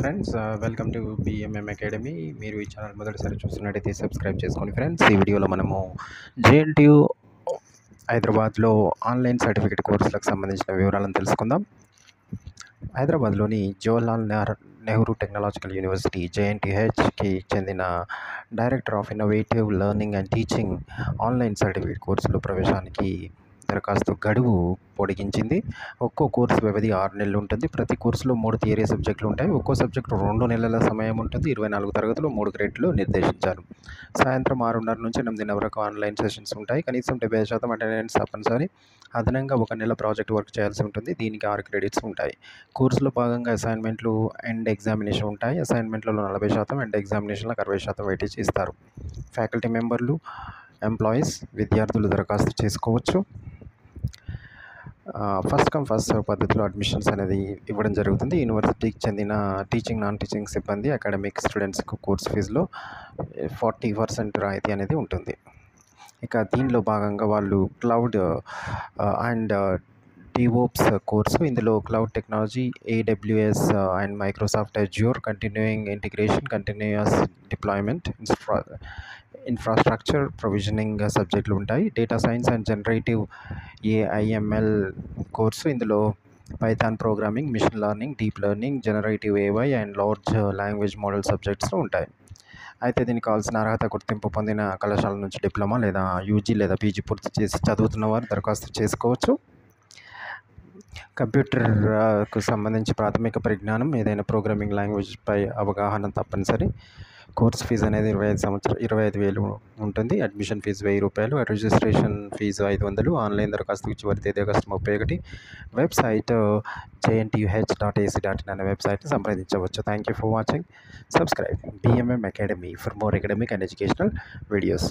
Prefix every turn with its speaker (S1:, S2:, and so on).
S1: Friends, welcome to BMM academy. మీరు ఈ channel మొదటిసారి చూస్తున్నట్టయితే సబ్స్క్రైబ్ చేసుకోండి ఫ్రెండ్స్. ఈ వీడియోలో మనము జేఎన్టీయు హైదరాబాద్లో ఆన్లైన్ సర్టిఫికేట్ కోర్సులకు సంబంధించిన వివరాలను తెలుసుకుందాం. హైదరాబాద్లోని జవహర్లాల్ నెహ్రూ టెక్నాలజికల్ యూనివర్సిటీ జేఎన్టీహెచ్కి చెందిన director of innovative learning and teaching online certificate కోర్సులో ప్రవేశానికి దరఖాస్తు గడువు పొడిగించింది. ఒక్కో కోర్సు వ్యవధి 6 నెలలు ఉంటుంది. ప్రతి కోర్సులో 3 థియరీ సబ్జెక్టులు ఉంటాయి. ఒక్కో సబ్జెక్టు 2 నెలల సమయం ఉంటుంది. 24 తరగతులు, 3 గ్రేడ్లు నిర్దేశించారు. సాయంత్రం 6:30 నుంచి 8:30 వరకు ఆన్లైన్ సెషన్స్ ఉంటాయి. కనీసం 75% అటెండెన్స్ తప్పనిసరి. అదనంగా 1 నెల ప్రాజెక్ట్ వర్క్ చేయాల్సి ఉంటుంది. దీనికి 6 క్రెడిట్స్ ఉంటాయి. కోర్సులో భాగంగా అసైన్మెంట్లు అండ్ ఎగ్జామినేషన్ ఉంటాయి. అసైన్మెంట్లలో 40%, అండ్ ఎగ్జామినేషన్లకు 60% వెయిటేజ్ ఇస్తారు. ఫ్యాకల్టీ మెంబర్లు, ఎంప్లాయీస్, విద్యార్థులు దరఖాస్తు చేసుకోవచ్చు. ఫస్ట్ కమ్ ఫస్ట్ సర్వ్ పద్ధతిలో అడ్మిషన్స్ అనేది ఇవ్వడం జరుగుతుంది. యూనివర్సిటీకి చెందిన టీచింగ్, నాన్ టీచింగ్ సిబ్బంది, అకాడమిక్ స్టూడెంట్స్కు కోర్స్ ఫీజులో 40% రాయితీ అనేది ఉంటుంది. ఇక దీనిలో భాగంగా వాళ్ళు క్లౌడ్ అండ్ డివోప్స్ కోర్సు, ఇందులో cloud technology, AWS and Microsoft Azure, continuing integration, continuous deployment, infrastructure provisioning సబ్జెక్టులు ఉంటాయి. Data science and generative AIML course, ఇందులో Python programming, machine learning, deep learning, generative AI and large language model సబ్జెక్ట్స్లో ఉంటాయి. అయితే దీనికి కావాల్సిన అర్హత గుర్తింపు పొందిన కళాశాల నుంచి డిప్లొమా లేదా UG లేదా PG పూర్తి చేసి చదువుతున్న వారు దరఖాస్తు చేసుకోవచ్చు. కంప్యూటర్కు సంబంధించి ప్రాథమిక పరిజ్ఞానం, ఏదైనా ప్రోగ్రామింగ్ లాంగ్వేజ్పై అవగాహన తప్పనిసరి. కోర్స్ ఫీజు అనేది 25,000 ఉంటుంది. Admission fee ₹1000, registration fee 500. Online దరఖాస్తుకు చివరి తేదీ ఆగస్టు 31. వెబ్సైట్ jntuh.ac.in అనే వెబ్సైట్ని సంప్రదించవచ్చు. Thank you for watching. Subscribe BMM Academy for more academic and educational videos.